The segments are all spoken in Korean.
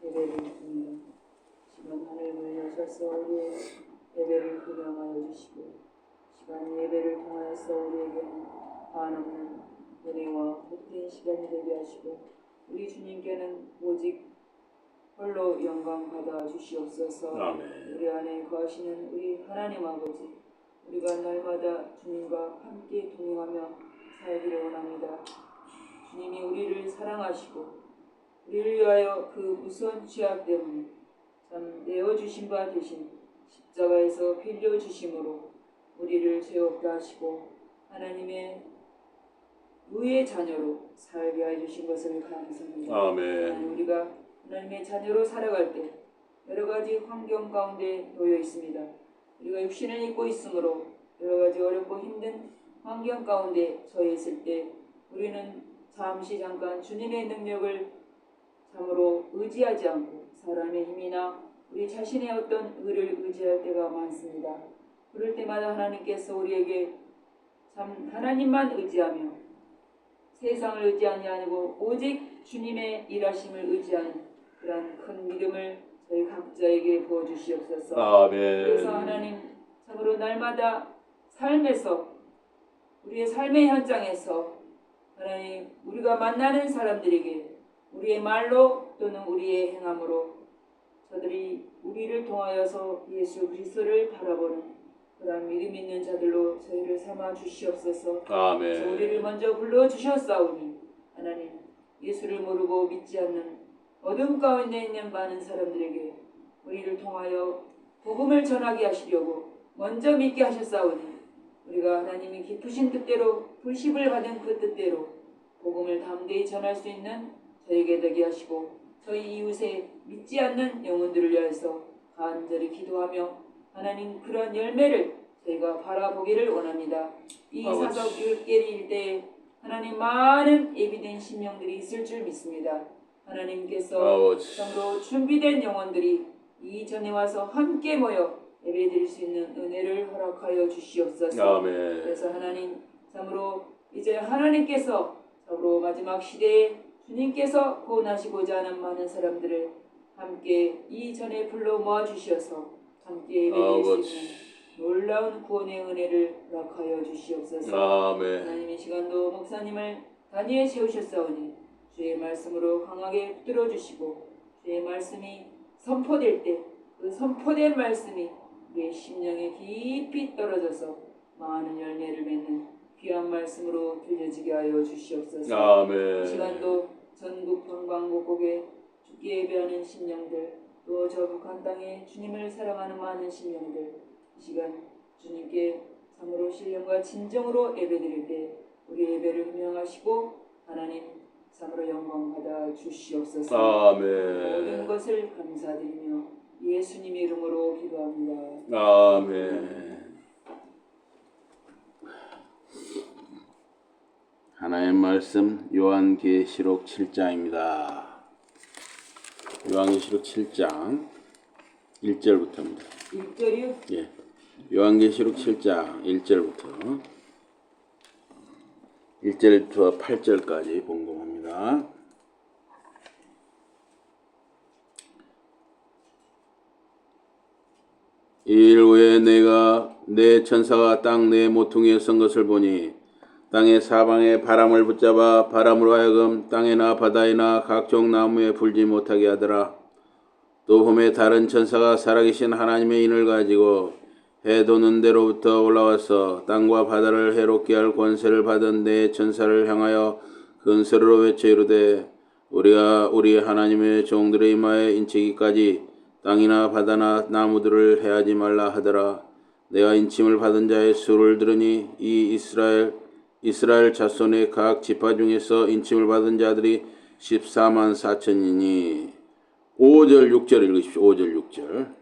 예배를 드립니다. 시간 하늘을 여셔서 우리의 예배를 구명하여 주시고 시간 예배를 통하여서 우리에게는 한없는 은혜와 복된 시간이 되게 하시고 우리 주님께는 오직 홀로 영광 받아 주시옵소서. 아멘. 우리 안에 거하시는 우리 하나님 아버지, 우리가 날마다 주님과 함께 동행하며 살기를 원합니다. 주님이 우리를 사랑하시고 우리를 위하여 그 무서운 죄악 때문에 참 내어주신 바 되신 십자가에서 빌려주심으로 우리를 죄 없다 하시고 하나님의 의의 자녀로 살게 해주신 것을 감사합니다. 아멘. 우리가 하나님의 자녀로 살아갈 때 여러 가지 환경 가운데 놓여 있습니다. 우리가 육신을 입고 있으므로 여러 가지 어렵고 힘든 환경 가운데 처해 있을 때 우리는 잠깐 주님의 능력을 참으로 의지하지 않고 사람의 힘이나 우리 자신의 어떤 의를 의지할 때가 많습니다. 그럴 때마다 하나님께서 우리에게 참 하나님만 의지하며 세상을 의지하는 게 아니고 오직 주님의 일하심을 의지하는 그런 큰 믿음을 저희 각자에게 부어주시옵소서. 아멘. 그래서 하나님 참으로 날마다 삶에서 우리의 삶의 현장에서 하나님 우리가 만나는 사람들에게 우리의 말로 또는 우리의 행함으로 저들이 우리를 통하여서 예수 그리스도를 바라보는 그런 믿음 있는 자들로 저희를 삼아 주시옵소서. 아멘. 우리를 먼저 불러 주셨사오니 하나님 예수를 모르고 믿지 않는 어둠 가운데 있는 많은 사람들에게 우리를 통하여 복음을 전하게 하시려고 먼저 믿게 하셨사오니 우리가 하나님의 깊으신 뜻대로 불십을 받은 그 뜻대로 복음을 담대히 전할 수 있는 저에게 되게 하시고 저희 이웃에 믿지 않는 영혼들을 위해서 간절히 기도하며 하나님 그런 열매를 저희가 바라보기를 원합니다. 이 사석 6개일 때에 하나님 많은 예비된 심령들이 있을 줄 믿습니다. 하나님께서 참으로 준비된 영혼들이 이전에 와서 함께 모여 예배드릴 수 있는 은혜를 허락하여 주시옵소서. 아멘. 그래서 하나님 참으로 이제 하나님께서 참으로 마지막 시대에 주님께서 구원하시고자 하는 많은 사람들을 함께 이전에 불러 모아주셔서 함께 예배드릴 수 있는 놀라운 구원의 은혜를 허락하여 주시옵소서. 아멘. 하나님 이 시간도 목사님을 단위에 세우셨사오니 주의 말씀으로 강하게 붙들어 주시고 주의 말씀이 선포될 때 그 선포된 말씀이 우리의 심령에 깊이 떨어져서 많은 열매를 맺는 귀한 말씀으로 들려지게 하여 주시옵소서. 아멘. 이 시간도 전국 방방곡곡에 주께 예배하는 심령들 또 저 북한 땅에 주님을 사랑하는 많은 심령들 이 시간 주님께 참으로 신령과 진정으로 예배드릴 때 우리 예배를 흠명하시고 하나님 참으로 영광 받아 주시옵소서. 아멘. 모든 것을 감사드리며 예수님 이름으로 기도합니다. 아멘. 하나님 말씀 요한계시록 7장입니다. 요한계시록 7장 1절부터입니다. 1절이요? 예. 요한계시록 7장 1절부터 1절부터 8절까지 봉독합니다. 이일 후에 내가 내 천사가 땅 내 모퉁이에 선 것을 보니 땅의 사방에 바람을 붙잡아 바람으로 하여금 땅에나 바다에나 각종 나무에 불지 못하게 하더라. 또 봄에 다른 천사가 살아계신 하나님의 인을 가지고 해 도는 데로부터 올라와서 땅과 바다를 해롭게 할 권세를 받은 내 천사를 향하여 큰 소리로 외쳐 이르되 우리가 우리 하나님의 종들의 이마에 인치기까지 땅이나 바다나 나무들을 해하지 말라 하더라. 내가 인침을 받은 자의 수를 들으니 이 이스라엘 자손의 각 지파 중에서 인침을 받은 자들이 14만 4천이니 5절 6절 읽으십시오. 5절 6절.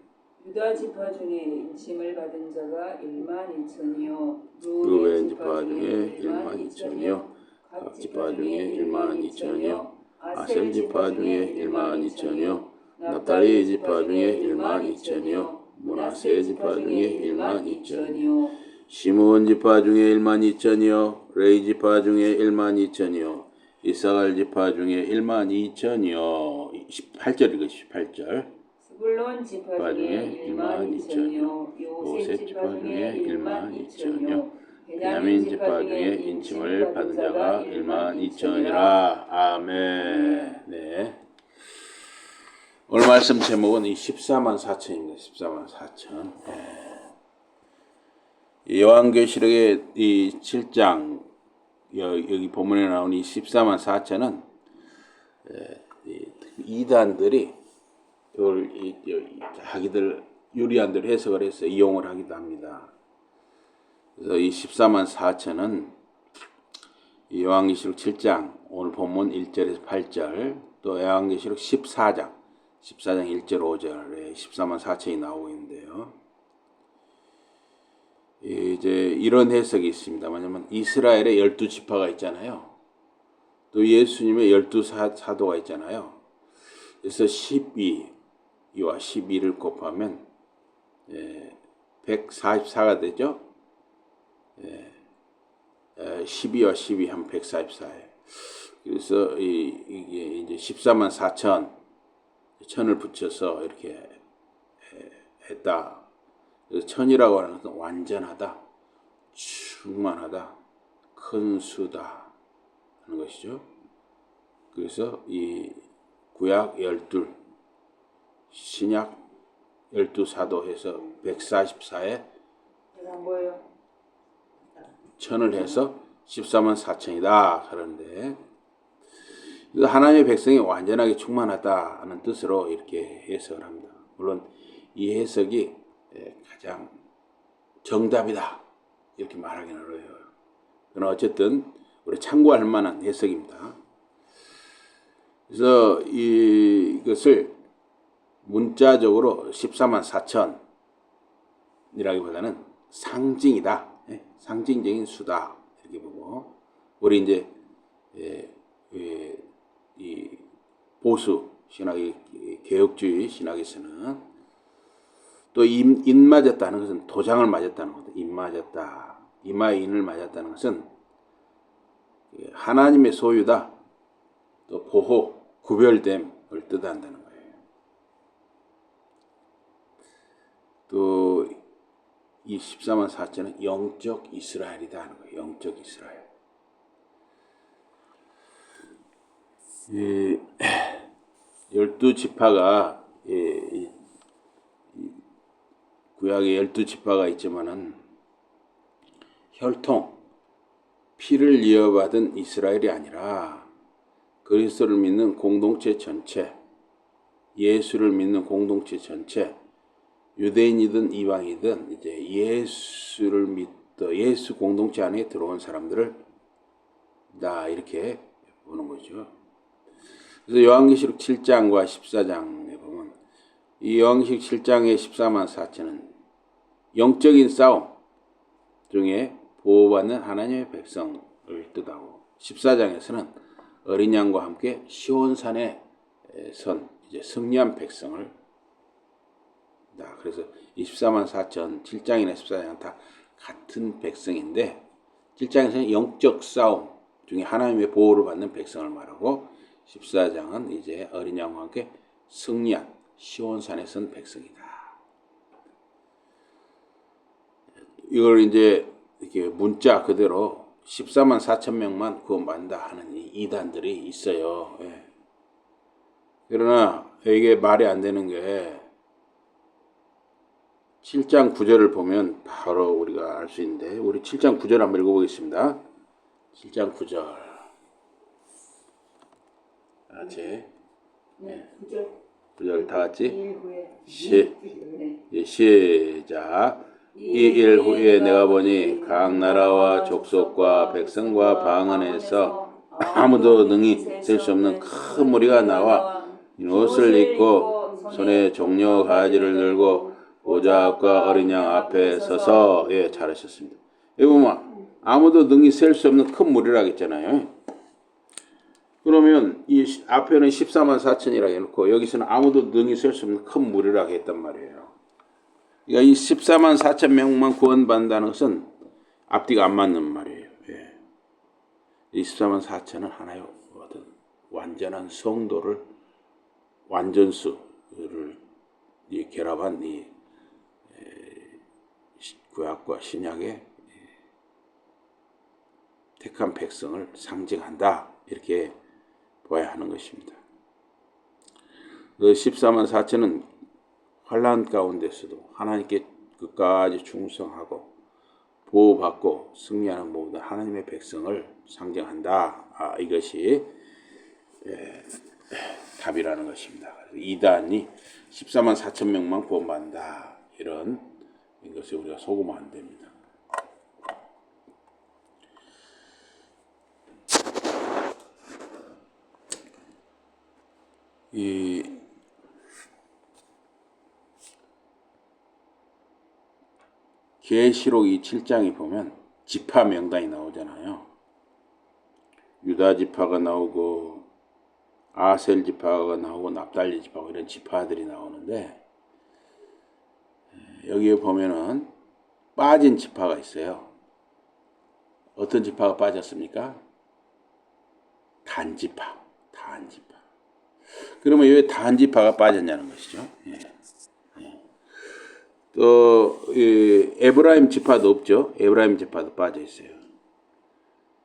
유다 지파 중에 인침을 받은 자가 1만 2천이요 루벤 지파 중에 1만 2천이요 각 지파 중에 1만 2천이요 아셀 지파 중에 1만 2천이요 납달리 지파 중에 1만 2천이요 므낫세 지파 중에 1만 2천이요 시므온 지파 중에 1만 2천이요 레위 지파 중에 1만 2천이요 이사갈 지파 중에 1만 2천이요 18절 읽으시죠. 18절. 스불론 지파 중에 1만 2천여, 요셉 지파 중에 1만 2천여, 베냐민 지파 중에 인침을 받은 자가 1만 2천이라. 아멘. 네. 오늘 말씀 제목은 이 14만 4천입니다. 14만 4천. 요한계시록의 이 7장 여기 본문에 나온 이 14만 4천은 이단들이 이걸 자기들 유리한 대로 해석을 해서 이용을 하기도 합니다. 그래서 이 14만 4천은 요한계시록 7장 오늘 본문 1절에서 8절, 또 요한계시록 14장 1절 5절에 14만 4천이 나오고 있는데요. 이제 이런 해석이 있습니다. 뭐냐면 이스라엘에 12지파가 있잖아요. 또 예수님의 12사도가 있잖아요. 그래서 12와 12를 곱하면 144가 되죠. 12와 12 하면 144예요. 그래서 이게 이제 14만 4천 천을 붙여서 이렇게 했다. 그래서 천이라고 하는 것은 완전하다, 충만하다, 큰 수다 하는 것이죠. 그래서 이 구약 12, 신약 12사도 해서 144에 뭐예요? 천을 해서 14만 4천이다 그러는데, 하나님의 백성이 완전하게 충만하다는 뜻으로 이렇게 해석을 합니다. 물론 이 해석이 가장 정답이다 이렇게 말하기는 어려워요. 그러나 어쨌든 우리 참고할 만한 해석입니다. 그래서 이것을 문자적으로 14만 4천이라기보다는 상징이다, 상징적인 수다 이렇게 보고, 우리 이제 이 보수 신학의 개혁주의 신학에서는 또 인 맞았다는 것은 도장을 맞았다는 거다. 인 맞았다. 이마에 인을 맞았다는 것은 하나님의 소유다. 또 보호, 구별됨을 뜻한다는 거예요. 또 이 14만 4천은 영적 이스라엘이다 하는 거예요. 영적 이스라엘. 이 12지파가 구약에 12지파가 있지만은 혈통, 피를 이어받은 이스라엘이 아니라 그리스도를 믿는 공동체 전체, 예수를 믿는 공동체 전체, 유대인이든 이방이든 이제 예수를 믿더 예수 공동체 안에 들어온 사람들을 다 이렇게 보는 거죠. 그래서 요한계시록 7장과 14장에 보면 이 요한계시록 7장의 14만 4천은 영적인 싸움 중에 보호받는 하나님의 백성을 뜻하고, 14장에서는 어린 양과 함께 시온산에 선 이제 승리한 백성을 다. 그래서 24만 4천 7장이나 14장은 다 같은 백성인데, 7장에서는 영적 싸움 중에 하나님의 보호를 받는 백성을 말하고, 14장은 이제 어린 양과 함께 승리한 시온산에 선 백성이다. 이걸 이제 이렇게 문자 그대로 14만 4천 명만 구원받는다 하는 이단들이 있어요. 그러나 이게 말이 안 되는 게 7장 9절을 보면 바로 우리가 알 수 있는데, 우리 7장 9절 한번 읽어보겠습니다. 7장 9절. 같이. 9절 다 같이. 시작. 이 일 후에 내가 보니 각 나라와 족속과 백성과 방언에서 아무도 능히 셀 수 없는 큰 무리가 나와 옷을 입고 손에 종려 가지를 들고 보좌 앞과 어린 양 앞에 서서, 잘하셨습니다. 여기 보면 아무도 능히 셀 수 없는 큰 무리라고 했잖아요. 그러면 이 앞에는 14만 4천이라고 해놓고 여기서는 아무도 능히 셀 수 없는 큰 무리라고 했단 말이에요. 그러니까 이 14만 4천 명만 구원받는다는 것은 앞뒤가 안 맞는 말이에요. 이 14만 4천은 하나의 어떤 완전한 성도를 완전수를 결합한 이 구약과 신약의 택한 백성을 상징한다, 이렇게 봐야 하는 것입니다. 그 14만 4천은 환난 가운데서도 하나님께 끝까지 충성하고 보호받고 승리하는 모든 하나님의 백성을 상징한다. 이것이 답이라는 것입니다. 이단이 14만 4천 명만 구원받는다, 이런 것에 우리가 속으면 안 됩니다. 이 계시록 이 7장에 보면 지파 명단이 나오잖아요. 유다 지파가 나오고 아셀 지파가 나오고 납달리 지파가 이런 지파들이 나오는데, 여기에 보면은 빠진 지파가 있어요. 어떤 지파가 빠졌습니까? 단지파. 그러면 왜 단지파가 빠졌냐는 것이죠. 또 에브라임 지파도 없죠. 에브라임 지파도 빠져 있어요.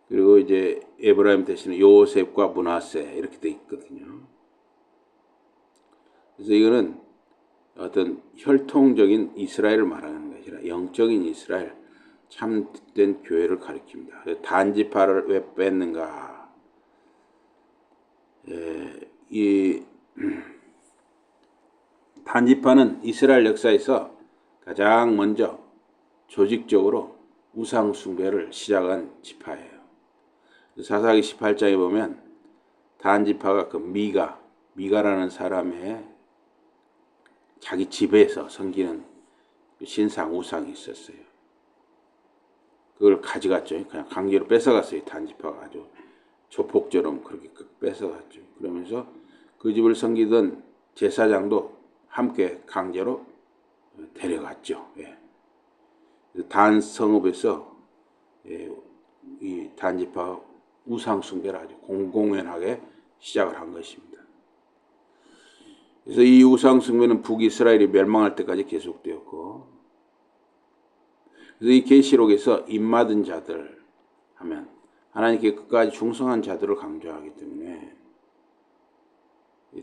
그리고 이제 에브라임 대신에 요셉과 므낫세 이렇게 돼 있거든요. 그래서 이거는 어떤 혈통적인 이스라엘을 말하는 것이 아니라 영적인 이스라엘, 참된 교회를 가리킵니다. 단지파를 왜 뺐는가? 이 단지파는 이스라엘 역사에서 가장 먼저 조직적으로 우상 숭배를 시작한 지파예요. 사사기 18장에 보면 단지파가 그 미가라는 사람의 자기 집에서 섬기는 신상 우상이 있었어요. 그걸 가져갔죠. 그냥 강제로 뺏어갔어요. 단지파가 아주 조폭처럼 그렇게 뺏어갔죠. 그러면서 그 집을 섬기던 제사장도 함께 강제로 데려갔죠. 단 성읍에서 이 단지파 우상 숭배를 아주 공공연하게 시작을 한 것입니다. 그래서 이 우상 숭배는 북이스라엘이 멸망할 때까지 계속되었고, 그래서 이 계시록에서 입맞은 자들 하면 하나님께 끝까지 충성한 자들을 강조하기 때문에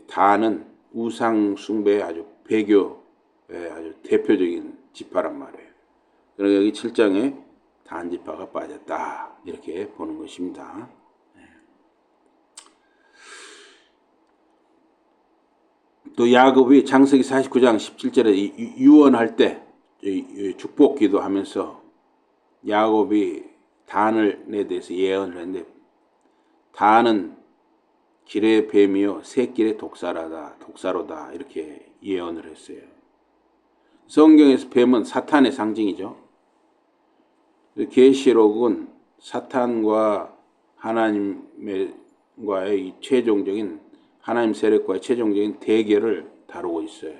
다는 우상 숭배의 아주 배교의 아주 대표적인 지파란 말이에요. 그러니까 여기 7장에 단지파가 빠졌다, 이렇게 보는 것입니다. 또 야곱이 창세기 49장 17절에 유언할 때 축복 기도하면서 야곱이 단에 대해서 예언을 했는데, 단은 길의 뱀이요 새길의 독사로다 이렇게 예언을 했어요. 성경에서 뱀은 사탄의 상징이죠. 계시록은 사탄과 하나님과의 이 최종적인 하나님 세력과의 최종적인 대결을 다루고 있어요.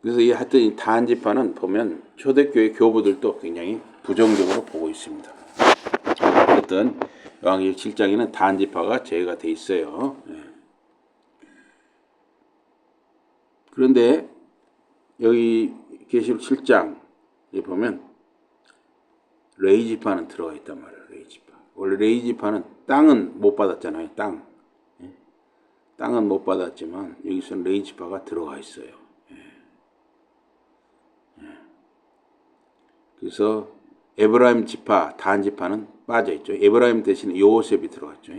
그래서 하여튼 이 단지파는 보면 초대교회 교부들도 굉장히 부정적으로 보고 있습니다. 어쨌든 요한계시록 7장에는 단지파가 제외가 돼 있어요. 그런데 여기 계시록 7장에 보면 레위 지파는 들어가 있단 말이에요. 레위 지파. 원래 레위 지파는 땅은 못 받았잖아요. 땅은 못 받았지만 여기서는 레위 지파가 들어가 있어요. 그래서 에브라임 지파, 단 지파는 빠져 있죠. 에브라임 대신에 요셉이 들어갔죠.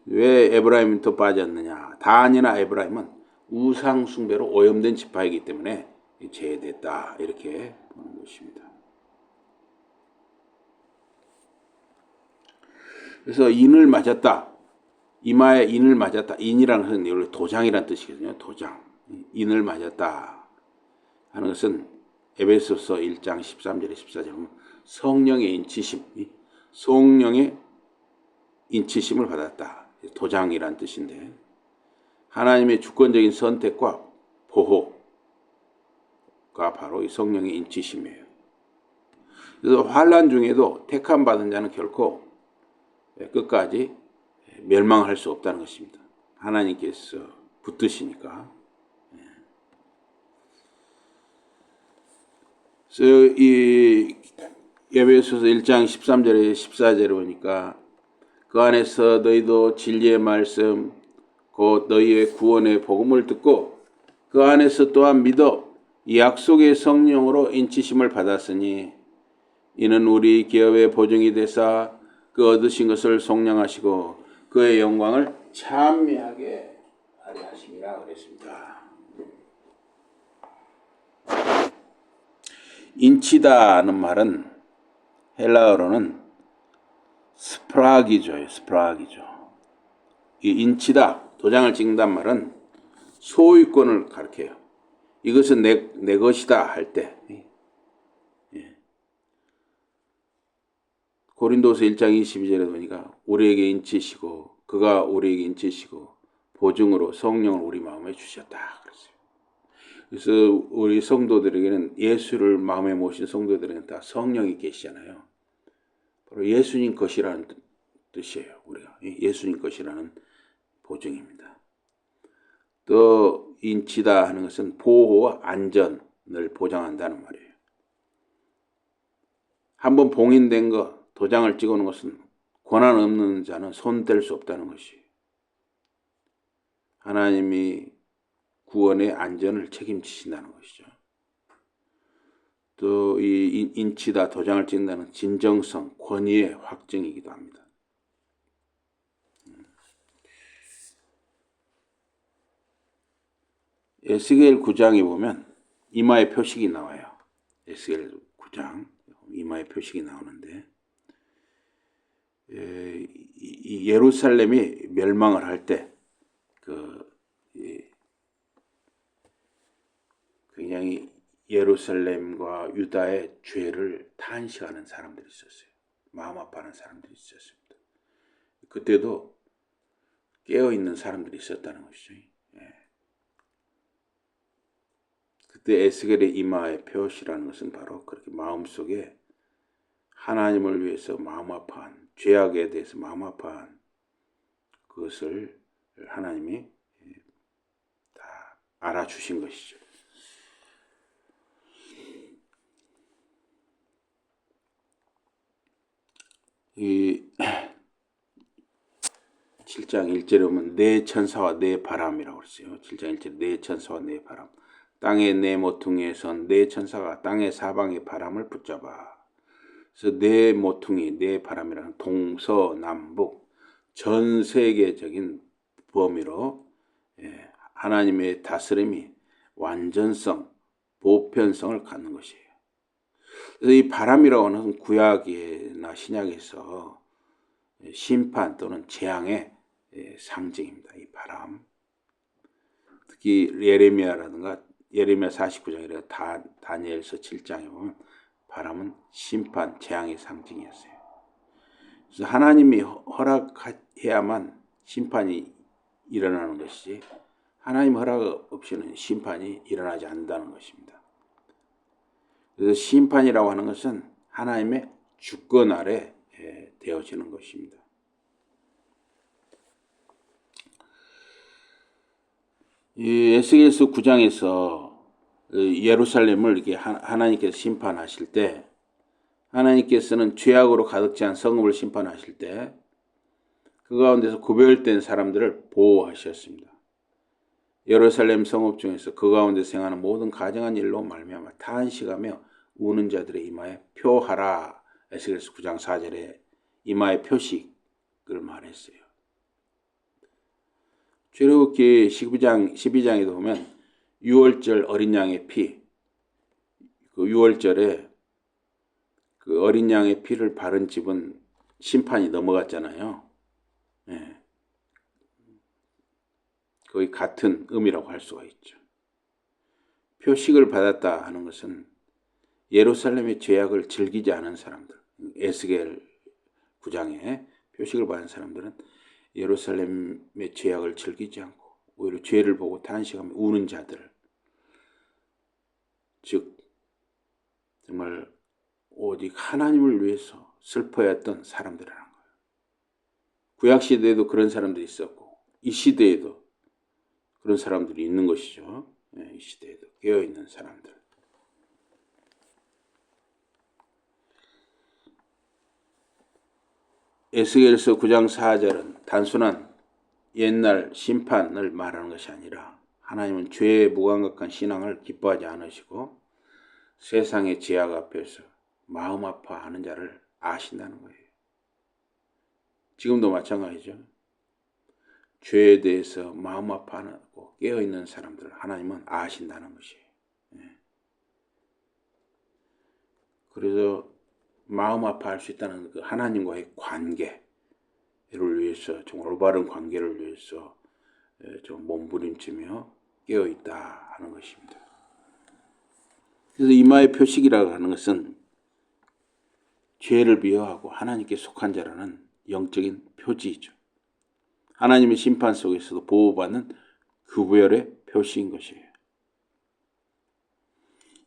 왜 에브라임이 또 빠졌느냐? 단이나 에브라임은 우상 숭배로 오염된 지파이기 때문에 제외됐다, 이렇게 보는 것입니다. 그래서 인을 맞았다. 이마에 인을 맞았다. 인이라는 것은 원래 도장이라는 뜻이거든요. 도장. 인을 맞았다 하는 것은 에베소서 1장 13절에 14절에 보면 성령의 인치심, 성령의 인치심을 받았다. 도장이란 뜻인데, 하나님의 주권적인 선택과 보호가 바로 이 성령의 인치심이에요. 그래서 환난 중에도 택함 받은 자는 결코 끝까지 멸망할 수 없다는 것입니다. 하나님께서 붙드시니까. 그래서 이 에베소서 1장 13절에 14절에 보니까 그 안에서 너희도 진리의 말씀 곧 너희의 구원의 복음을 듣고 그 안에서 또한 믿어 이 약속의 성령으로 인치심을 받았으니 이는 우리 기업의 보증이 되사 그 얻으신 것을 속량하시고 그의 영광을 찬미하게 하려 하심이라 그랬습니다. 인치다는 말은 헬라어로는 스프라기조예요. 스프라기조. 이 인치다, 도장을 찍는단 말은 소유권을 가리켜요. 이것은 내 것이다 할 때. 고린도서 1장 22절에 보니까 우리에게 인치시고 그가 우리에게 인치시고 보증으로 성령을 우리 마음에 주셨다 그랬어요. 그래서 우리 성도들에게는 예수를 마음에 모신 성도들에게는 다 성령이 계시잖아요. 바로 예수님 것이라는 뜻이에요. 우리가 예수님 것이라는 보증입니다. 또 인치다 하는 것은 보호와 안전을 보장한다는 말이에요. 한번 봉인된 거 도장을 찍어놓은 것은 권한 없는 자는 손댈 수 없다는 것이에요. 하나님이 구원의 안전을 책임지신다는 것이죠. 또 이 인치다 도장을 찍는다는 진정성, 권위의 확증이기도 합니다. 에스겔 9장에 보면 이마의 표식이 나와요. 에스겔 9장 이마의 표식이 나오는데 이 예루살렘이 멸망을 할 때 굉장히 예루살렘과 유다의 죄를 탄식하는 사람들이 있었어요. 마음 아파하는 사람들이 있었습니다. 그때도 깨어있는 사람들이 있었다는 것이죠. 그때 에스겔의 이마의 표시라는 것은 바로 그렇게 마음속에 하나님을 위해서 마음 아파한, 죄악에 대해서 마음 아파한 그것을 하나님이 다 알아주신 것이죠. 이 7장 1절에 보면 내 천사와 내 바람이라고 그랬어요. 7장 1절에 내 천사와 내 바람. 땅의 내 모퉁이에 선 내 천사가 땅의 사방의 바람을 붙잡아. 그래서 내 모퉁이, 내 바람이라는 동서남북 전 세계적인 범위로 하나님의 다스림이 완전성, 보편성을 갖는 것이에요. 그래서 이 바람이라고 하는 것은 구약이나 신약에서 심판 또는 재앙의 상징입니다. 이 바람. 특히 예레미야라든가 예레미야 49장이라 다니엘서 7장에 보면 바람은 심판, 재앙의 상징이었어요. 그래서 하나님이 허락해야만 심판이 일어나는 것이지 하나님 허락 없이는 심판이 일어나지 않는다는 것입니다. 그래서 심판이라고 하는 것은 하나님의 주권 아래 되어지는 것입니다. 이 에스겔서 9장에서 예루살렘을 이렇게 하나님께서 심판하실 때 하나님께서는 죄악으로 가득 찬 성읍을 심판하실 때 그 가운데서 구별된 사람들을 보호하셨습니다. 예루살렘 성읍 중에서 그 가운데 생하는 모든 가증한 일로 말미암아 탄식하며 우는 자들의 이마에 표하라. 에스겔서 9장 4절에 이마의 표식을 말했어요. 출애굽기 12장에도 보면 유월절 어린 양의 피, 그 유월절에 그 어린 양의 피를 바른 집은 심판이 넘어갔잖아요. 거의 같은 의미라고 할 수가 있죠. 표식을 받았다 하는 것은 예루살렘의 죄악을 즐기지 않은 사람들, 에스겔 9장에 표식을 받은 사람들은 예루살렘의 죄악을 즐기지 않고 오히려 죄를 보고 탄식하며 우는 자들, 즉 정말 오직 하나님을 위해서 슬퍼했던 사람들이라는 거예요. 구약 시대에도 그런 사람들이 있었고 이 시대에도 그런 사람들이 있는 것이죠. 이 시대에도 깨어있는 사람들. 에스겔서 9장 4절은 단순한 옛날 심판을 말하는 것이 아니라 하나님은 죄에 무감각한 신앙을 기뻐하지 않으시고 세상의 제약 앞에서 마음 아파하는 자를 아신다는 거예요. 지금도 마찬가지죠. 죄에 대해서 마음 아파하고 깨어있는 사람들을 하나님은 아신다는 것이에요. 그래서 마음 아파할 수 있다는 그 하나님과의 관계를 위해서, 정말 올바른 관계를 위해서 좀 몸부림치며 깨어있다 하는 것입니다. 그래서 이마의 표식이라고 하는 것은 죄를 미워하고 하나님께 속한 자라는 영적인 표지이죠. 하나님의 심판 속에서도 보호받는 구별의 표시인 것이에요.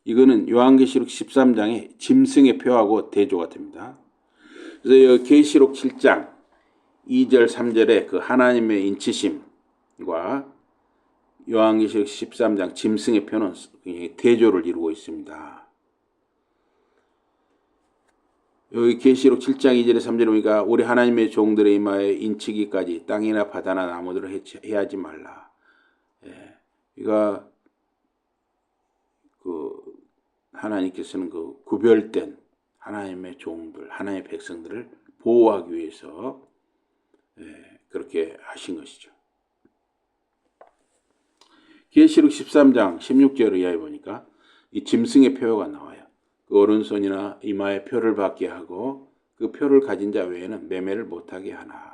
이거는 요한계시록 13장의 짐승의 표하고 대조가 됩니다. 그래서 계시록 7장 2절 3절에 그 하나님의 인치심과 요한계시록 13장 짐승의 표는 대조를 이루고 있습니다. 여기 계시록 7장 2절에 3절에 보니까 우리 하나님의 종들의 이마에 인치기까지 땅이나 바다나 나무들을 해하지 말라. 이가 하나님께서는 그 구별된 하나님의 종들, 하나님의 백성들을 보호하기 위해서 그렇게 하신 것이죠. 계시록 13장 16절 이하에 보니까 이 짐승의 표가 나와요. 그 오른손이나 이마에 표를 받게 하고 그 표를 가진 자 외에는 매매를 못하게 하나.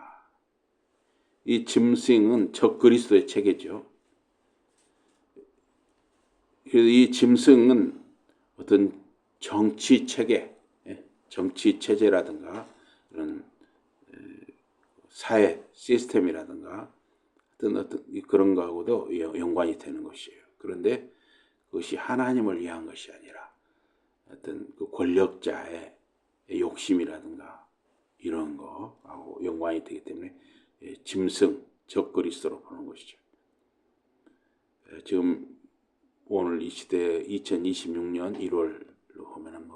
이 짐승은 적그리스도의 체계죠. 그래서 이 짐승은 어떤 정치 체계, 정치 체제라든가 이런 사회 시스템이라든가 어떤 그런 거하고도 연관이 되는 것이에요. 그런데 그것이 하나님을 위한 것이 아니라 어떤 그 권력자의 욕심이라든가 이런 거하고 연관이 되기 때문에 짐승, 적그리스도로 보는 것이죠. 지금 오늘 이 시대 2026년 1월로 보면은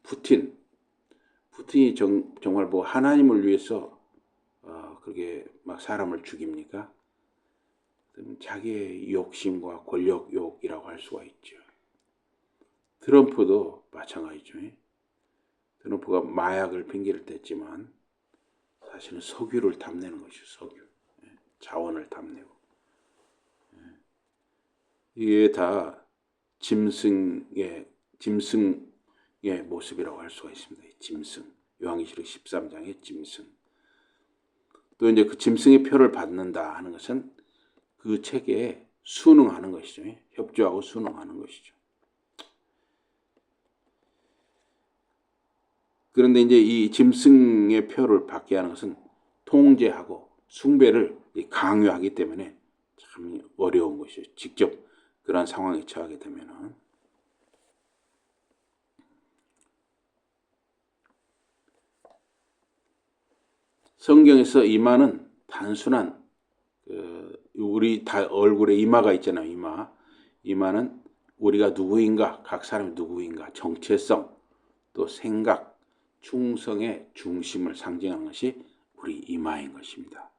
푸틴이 정말 하나님을 위해서 그렇게 막 사람을 죽입니까? 자기의 욕심과 권력욕이라고 할 수가 있죠. 트럼프도 마찬가지죠. 트럼프가 마약을 핑계를 댔지만 사실은 석유를 탐내는 것이죠. 석유. 자원을 탐내고. 이게 다 짐승의 모습이라고 할 수가 있습니다. 짐승. 요한계시록 13장의 짐승. 또 이제 그 짐승의 표를 받는다 하는 것은 그 체계에 순응하는 것이죠. 협조하고 순응하는 것이죠. 그런데 이제 이 짐승의 표를 받게 하는 것은 통제하고 숭배를 강요하기 때문에 참 어려운 것이죠. 직접 그런 상황에 처하게 되면은. 성경에서 이마는 단순한 우리 다 얼굴에 이마가 있잖아요. 이마는 우리가 누구인가, 각 사람이 누구인가, 정체성, 또 생각, 충성의 중심을 상징하는 것이 우리 이마인 것입니다.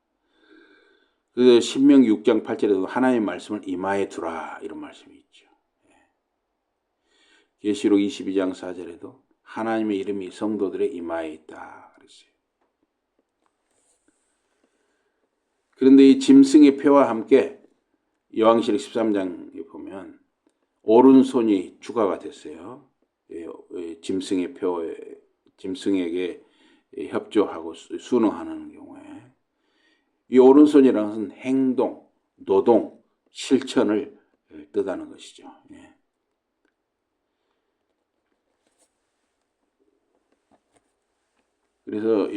그 신명기 6장 8절에도 하나님의 말씀을 이마에 두라 이런 말씀이 있죠. 계시록 22장 4절에도 하나님의 이름이 성도들의 이마에 있다 그랬어요. 그런데 이 짐승의 표와 함께 요한계시록 13장에 보면 오른손이 주가가 됐어요. 짐승의 표에 짐승에게 협조하고 순응하는 경우에 이 오른손이라는 것은 행동, 노동, 실천을 뜻하는 것이죠. 그래서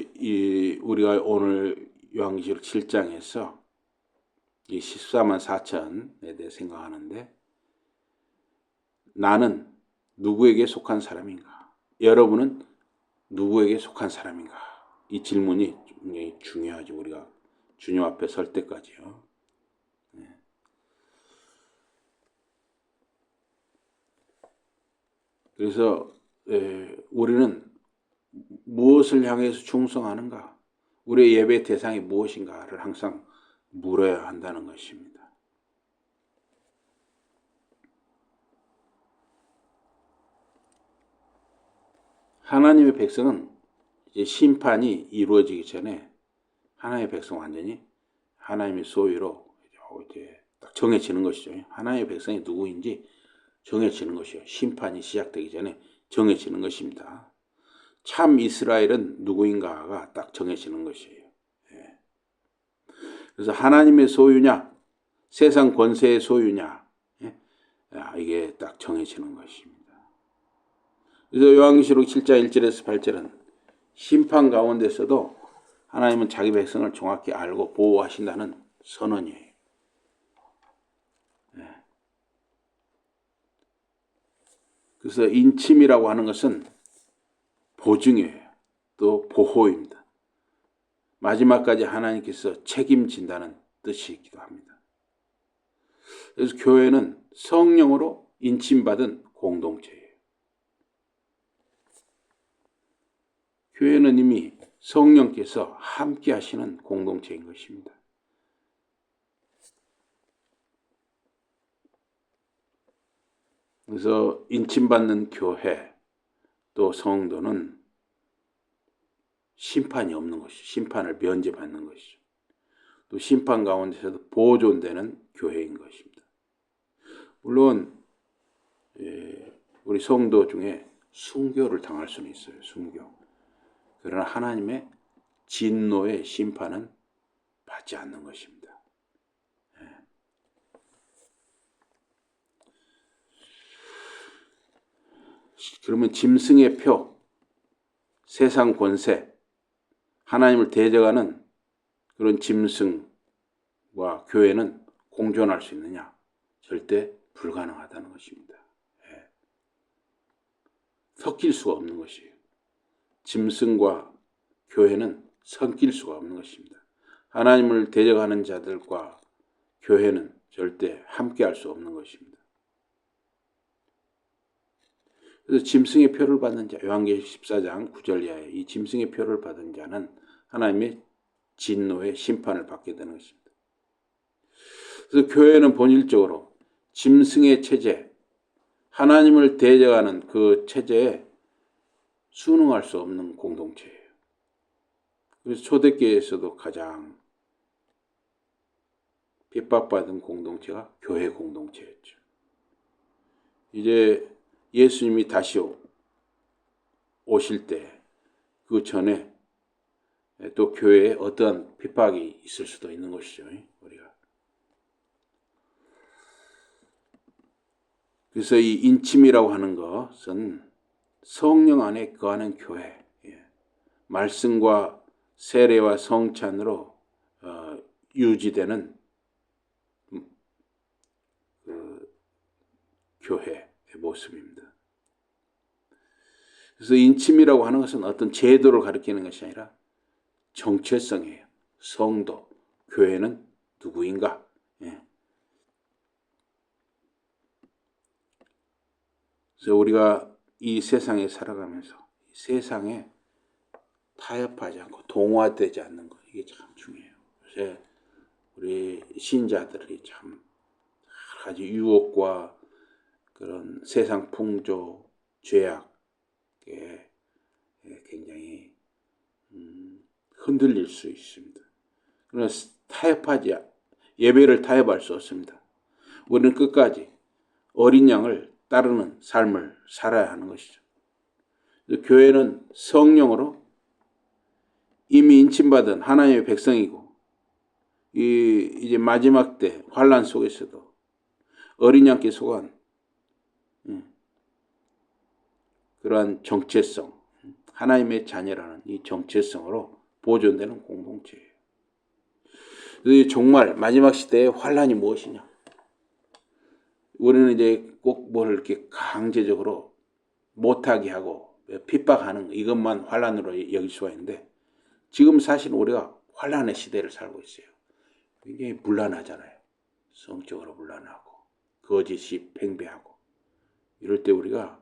우리가 오늘 요한계시록 7장에서 이 14만 4천에 대해 생각하는데 나는 누구에게 속한 사람인가? 여러분은 누구에게 속한 사람인가? 이 질문이 굉장히 중요하죠. 우리가 주님 앞에 설 때까지요. 그래서 우리는 무엇을 향해서 충성하는가? 우리의 예배 대상이 무엇인가를 항상 물어야 한다는 것입니다. 하나님의 백성은 이제 심판이 이루어지기 전에 하나님의 백성 완전히 하나님의 소유로 이제 딱 정해지는 것이죠. 하나님의 백성이 누구인지 정해지는 것이요. 심판이 시작되기 전에 정해지는 것입니다. 참 이스라엘은 누구인가가 딱 정해지는 것이에요. 그래서 하나님의 소유냐, 세상 권세의 소유냐, 이게 딱 정해지는 것입니다. 그래서 요한계시록 7장 1절에서 8절은 심판 가운데서도 하나님은 자기 백성을 정확히 알고 보호하신다는 선언이에요. 그래서 인침이라고 하는 것은 보증이에요. 또 보호입니다. 마지막까지 하나님께서 책임진다는 뜻이기도 합니다. 그래서 교회는 성령으로 인침받은 공동체예요. 교회는 이미 성령께서 함께 하시는 공동체인 것입니다. 그래서 인침받는 교회 또 성도는 심판이 없는 것이죠. 심판을 면제받는 것이죠. 또 심판 가운데서도 보존되는 교회인 것입니다. 물론 우리 성도 중에 순교를 당할 수는 있어요. 순교. 그러나 하나님의 진노의 심판은 받지 않는 것입니다. 그러면 짐승의 표, 세상 권세, 하나님을 대적하는 그런 짐승과 교회는 공존할 수 있느냐? 절대 불가능하다는 것입니다. 섞일 수가 없는 것이에요. 짐승과 교회는 섞일 수가 없는 것입니다. 하나님을 대적하는 자들과 교회는 절대 함께할 수 없는 것입니다. 그래서 짐승의 표를 받는 자, 요한계시록 14장 9절 이하에 이 짐승의 표를 받은 자는 하나님의 진노의 심판을 받게 되는 것입니다. 그래서 교회는 본질적으로 짐승의 체제, 하나님을 대적하는 그 체제에 순응할 수 없는 공동체예요. 그래서 초대교회에서도 가장 핍박받은 공동체가 교회 공동체였죠. 이제 예수님이 다시 오실 때 그 전에 또 교회에 어떠한 핍박이 있을 수도 있는 것이죠. 우리가. 그래서 이 인침이라고 하는 것은 성령 안에 거하는 교회, 말씀과 세례와 성찬으로 유지되는 그 교회의 모습입니다. 그래서 인침이라고 하는 것은 어떤 제도를 가리키는 것이 아니라 정체성이에요. 성도, 교회는 누구인가? 그래서 우리가 이 세상에 살아가면서 세상에 타협하지 않고 동화되지 않는 것, 이게 참 중요해요. 그래서 우리 신자들이 참 여러 가지 유혹과 그런 세상 풍조, 죄악에 굉장히 흔들릴 수 있습니다. 그러나 예배를 타협할 수 없습니다. 우리는 끝까지 어린 양을 따르는 삶을 살아야 하는 것이죠. 교회는 성령으로 이미 인침받은 하나님의 백성이고, 이제 마지막 때 환난 속에서도 어린 양께 속한 그러한 정체성, 하나님의 자녀라는 이 정체성으로 보존되는 공동체예요. 정말 마지막 시대의 환난이 무엇이냐? 우리는 이제 꼭 뭘 이렇게 강제적으로 못하게 하고 핍박하는 이것만 환난으로 여길 수가 있는데, 지금 사실 우리가 환란의 시대를 살고 있어요. 굉장히 문란하잖아요. 성적으로 문란하고 거짓이 팽배하고 이럴 때 우리가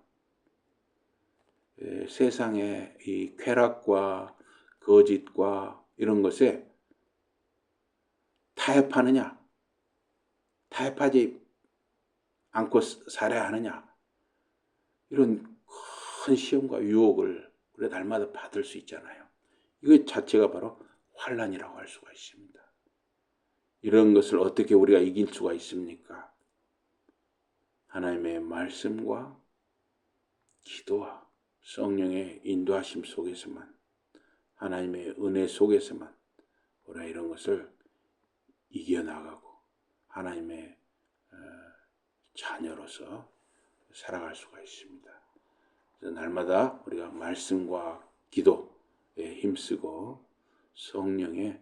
세상의 이 쾌락과 거짓과 이런 것에 타협하느냐, 타협하지 않고 살아야 하느냐, 이런 큰 시험과 유혹을 우리가 날마다 받을 수 있잖아요. 이거 자체가 바로 환란이라고 할 수가 있습니다. 이런 것을 어떻게 우리가 이길 수가 있습니까? 하나님의 말씀과 기도와 성령의 인도하심 속에서만, 하나님의 은혜 속에서만 우리가 이런 것을 이겨나가고 하나님의 자녀로서 살아갈 수가 있습니다. 그래서 날마다 우리가 말씀과 기도에 힘쓰고 성령의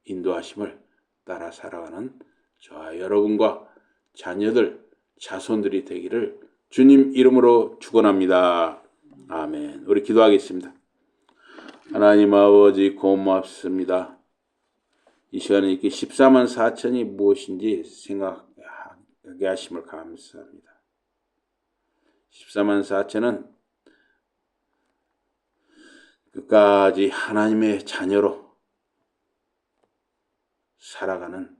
인도하심을 따라 살아가는 저와 여러분과 자녀들, 자손들이 되기를 주님 이름으로 축원합니다. 아멘. 우리 기도하겠습니다. 하나님 아버지 고맙습니다. 이 시간에 이렇게 14만 4천이 무엇인지 생각하게 하심을 감사합니다. 14만 4천은 끝까지 하나님의 자녀로 살아가는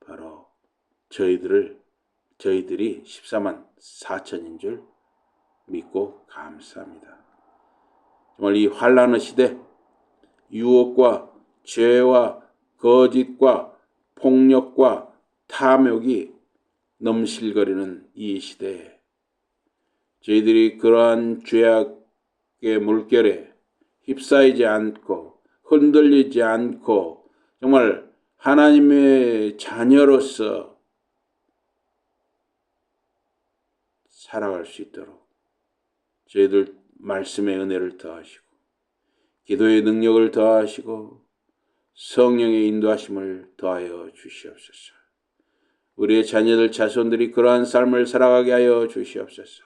바로 저희들이 14만 4천인 줄 믿고 감사합니다. 정말 이 환난의 시대, 유혹과 죄와 거짓과 폭력과 탐욕이 넘실거리는 이 시대에 저희들이 그러한 죄악의 물결에 휩싸이지 않고 흔들리지 않고 정말 하나님의 자녀로서 살아갈 수 있도록 저희들 말씀의 은혜를 더하시고 기도의 능력을 더하시고 성령의 인도하심을 더하여 주시옵소서. 우리의 자녀들 자손들이 그러한 삶을 살아가게 하여 주시옵소서.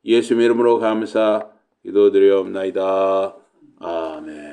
예수님 이름으로 감사 기도드리옵나이다. 아멘.